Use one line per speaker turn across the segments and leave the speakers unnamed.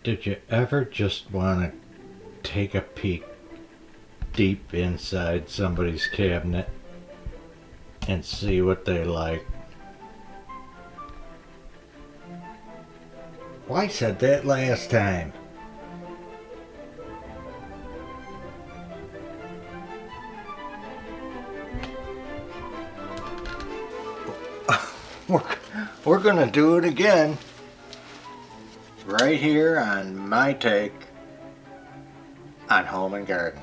Did you ever just want to take a peek deep inside somebody's cabinet and see what they like? Well, I said that last time. We're gonna do it again. Right here on my take on home and garden.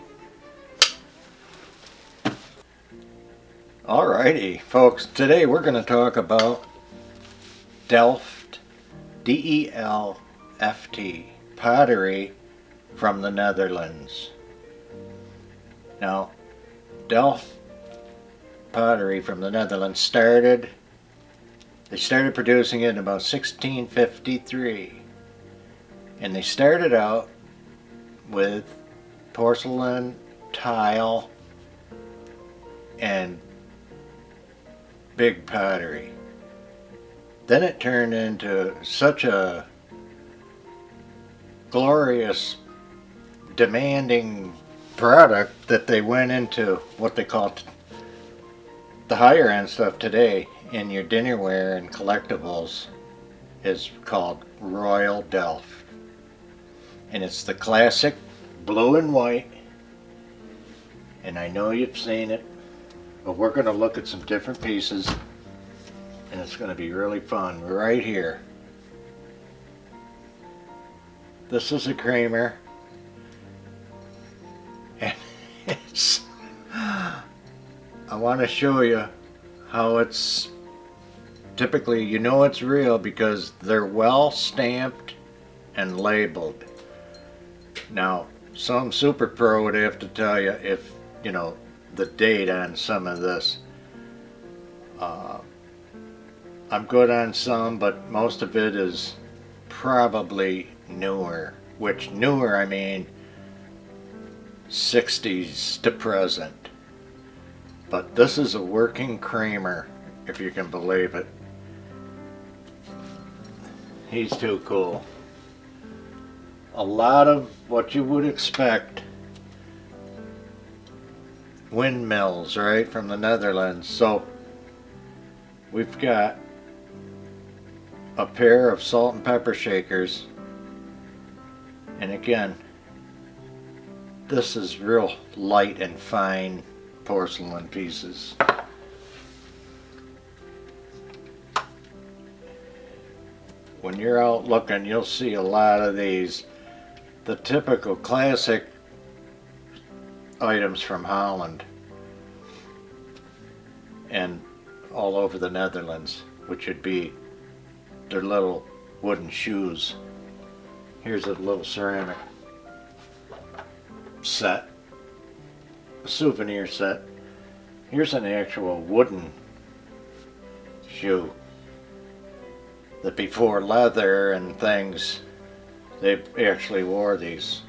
Alrighty, folks, today we're going to talk about Delft, D-E-L-F-T, pottery from the Netherlands. Now, Delft pottery from the Netherlands started producing it in about 1653. And they started out with porcelain, tile, and big pottery. Then it turned into such a glorious, demanding product that they went into what they call the higher end stuff today in your dinnerware and collectibles is called Royal Delft. And it's the classic blue and white, and I know you've seen it, but we're going to look at some different pieces and it's going to be really fun right here. This is a creamer, and it's, I want to show you how it's typically, you know it's real because they're well stamped and labeled. Now, some super pro would have to tell you if, you know, the date on some of this. I'm good on some, but most of it is probably newer. Which newer, I mean 60s to present. But this is a working creamer, if you can believe it. He's too cool. A lot of what you would expect. Windmills, right, from the Netherlands. So we've got a pair of salt and pepper shakers, and again, this is real light and fine porcelain pieces. When you're out looking, you'll see a lot of these. The typical classic items from Holland and all over the Netherlands, which would be their little wooden shoes. Here's a little ceramic set, a souvenir set. Here's an actual wooden shoe that before leather and things, they actually wore these.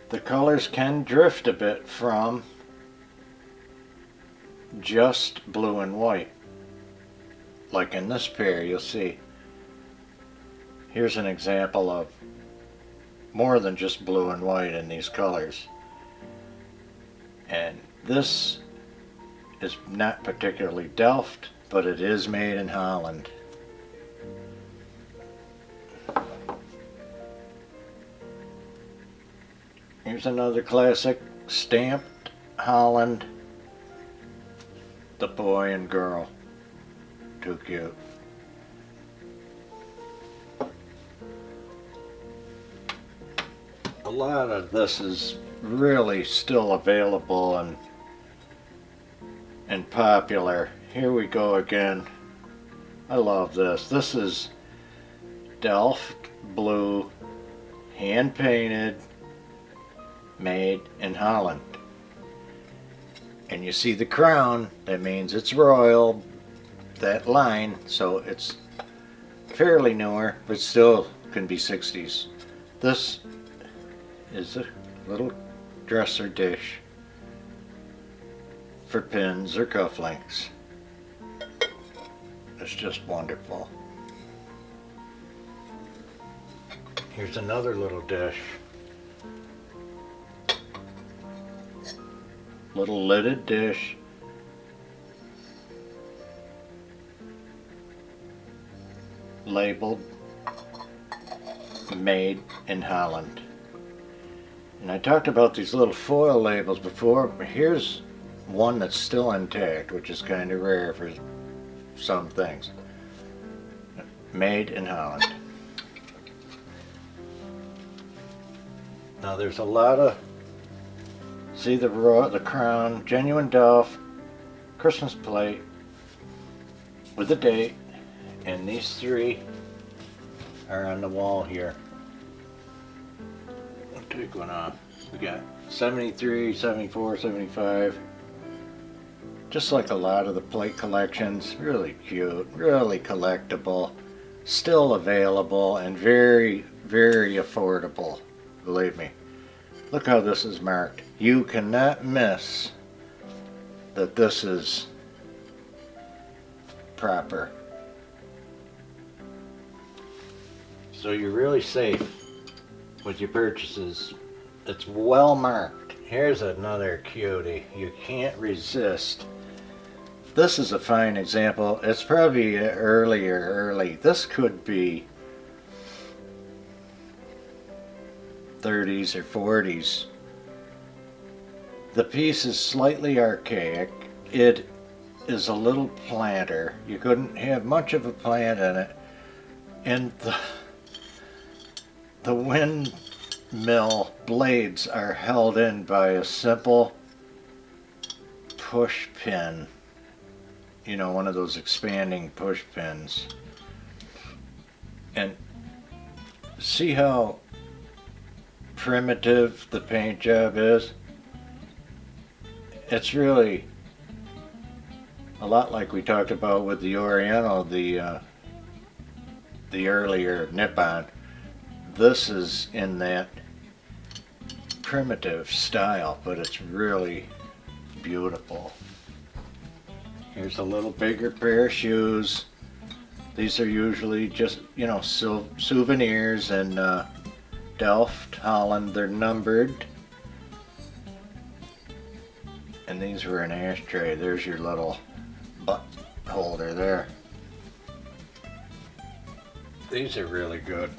The colors can drift a bit from just blue and white. Like in this pair, you'll see. Here's an example of more than just blue and white in these colors. And this is not particularly Delft, but it is made in Holland. Here's another classic stamped Holland. The boy and girl. Too cute. A lot of this is really still available and popular. Here we go again. I love this. This is Delft blue, hand painted, made in Holland. And you see the crown, that means it's royal, that line, so it's fairly newer, but still can be 60s. This is a little dresser dish for pins or cufflinks. is just wonderful. Here's another little dish. Little lidded dish. Labeled made in Holland. And I talked about these little foil labels before, but here's one that's still intact, which is kind of rare for some things. Made in Holland. Now there's a lot of, see the crown, genuine Delft, Christmas plate with a date, and these three are on the wall here. I'll take one off. We got 73, 74, 75. Just like a lot of the plate collections, really cute, really collectible, still available, and very, very affordable, believe me. Look how this is marked. You cannot miss that this is proper. So you're really safe with your purchases. It's well marked. Here's another cutie. You can't resist. This is a fine example. It's probably early. This could be 30s or 40s. The piece is slightly archaic. It is a little planter. You couldn't have much of a plant in it. And the windmill blades are held in by a simple push pin. You know, one of those expanding push pins. And see how primitive the paint job is? It's really a lot like we talked about with the Oriental, the earlier Nippon. This is in that primitive style, but it's really beautiful. Here's a little bigger pair of shoes. These are usually just, you know, souvenirs in Delft, Holland. They're numbered. And these were an ashtray. There's your little butt holder there. These are really good.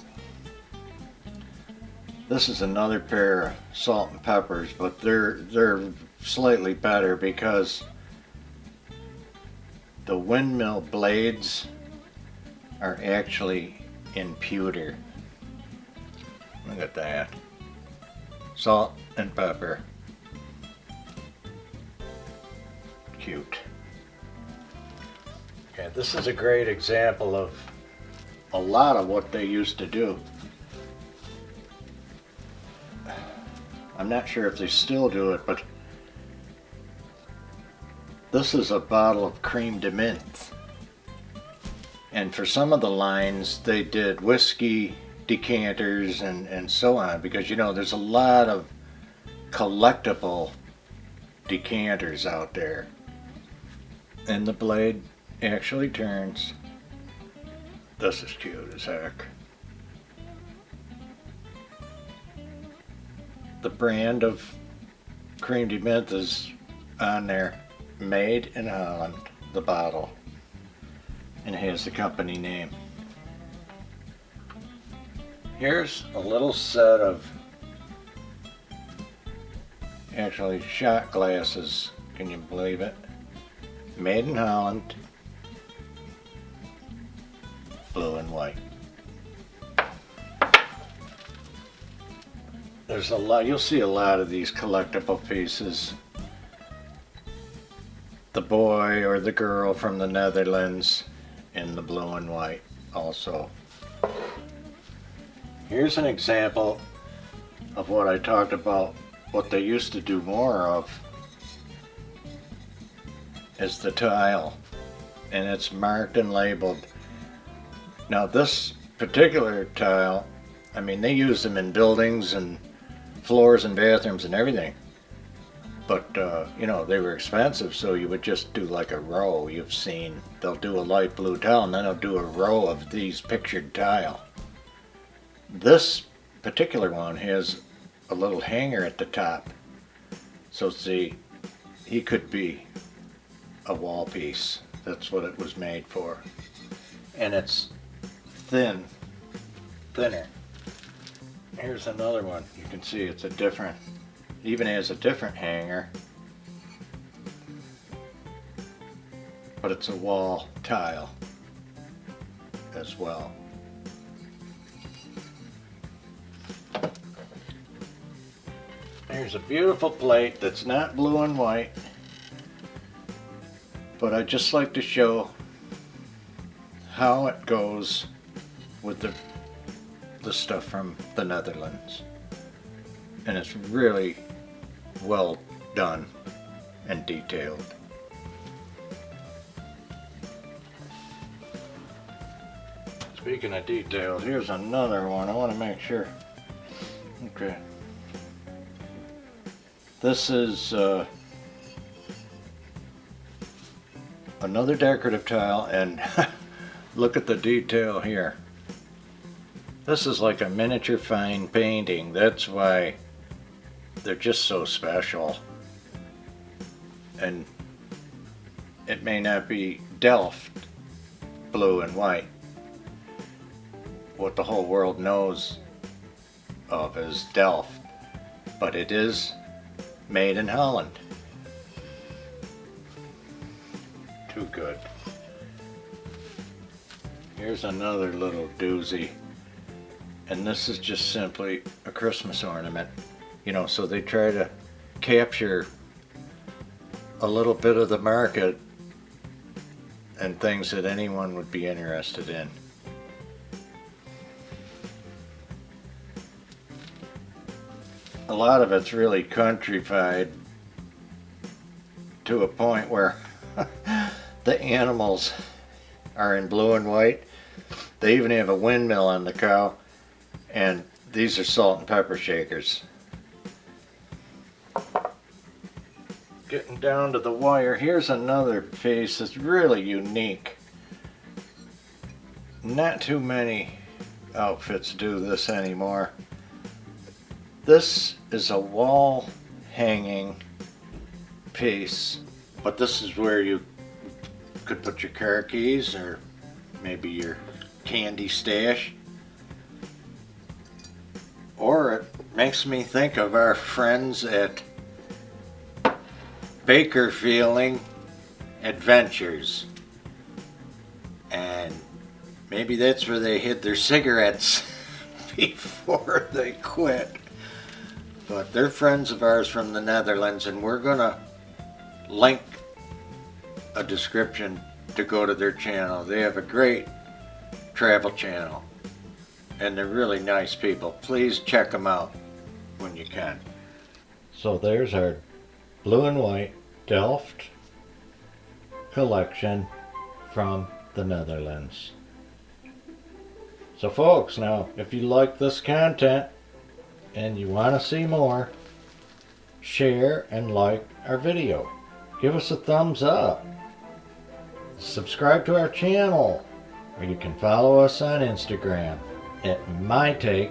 This is another pair of salt and peppers, but they're slightly better because the windmill blades are actually in pewter. Look at that. Salt and pepper. Cute. Okay, this is a great example of a lot of what they used to do. I'm not sure if they still do it, but this is a bottle of Creme De Menthe. And for some of the lines, they did whiskey decanters and so on, because you know there's a lot of collectible decanters out there. And the blade actually turns. This is cute as heck. The brand of Creme De Menthe is on there, made in Holland, the bottle, and it has the company name. Here's a little set of actually shot glasses, can you believe it? Made in Holland, blue and white. There's a lot, you'll see a lot of these collectible pieces. The boy or the girl from the Netherlands in the blue and white also. Here's an example of what I talked about, what they used to do more of is the tile, and it's marked and labeled. Now this particular tile, I mean they use them in buildings and floors and bathrooms and everything, But, you know, they were expensive, so you would just do like a row. You've seen, they'll do a light blue tile, and then they'll do a row of these pictured tile. This particular one has a little hanger at the top. So see, he could be a wall piece. That's what it was made for. And it's thinner. Here's another one. You can see it's a different, even has a different hanger, but it's a wall tile as well. Here's a beautiful plate that's not blue and white, but I just like to show how it goes with the stuff from the Netherlands. And it's really well done and detailed. Speaking of detail, here's another one. I want to make sure. Okay. This is another decorative tile, and look at the detail here. This is like a miniature fine painting. That's why they're just so special. And it may not be Delft blue and white. What the whole world knows of is Delft, but it is made in Holland. Too good. Here's another little doozy. And this is just simply a Christmas ornament. You know, so they try to capture a little bit of the market and things that anyone would be interested in. A lot of it's really countrified to a point where the animals are in blue and white. They even have a windmill on the cow, and these are salt and pepper shakers. Getting down to the wire, here's another piece that's really unique. Not too many outfits do this anymore. This is a wall hanging piece, but this is where you could put your car keys or maybe your candy stash. Or it makes me think of our friends at Bakerfielding Adventures, and maybe that's where they hid their cigarettes before they quit. But they're friends of ours from the Netherlands, and we're gonna link a description to go to their channel. They have a great travel channel, and they're really nice people. Please check them out when you can. So there's our blue and white Delft collection from the Netherlands. So folks, now if you like this content and you want to see more, share and like our video. Give us a thumbs up. Subscribe to our channel, or you can follow us on Instagram at My Take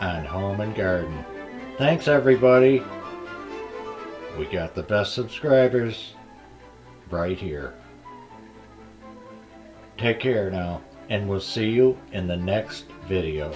on Home and Garden. Thanks everybody. We got the best subscribers right here. Take care now, and we'll see you in the next video.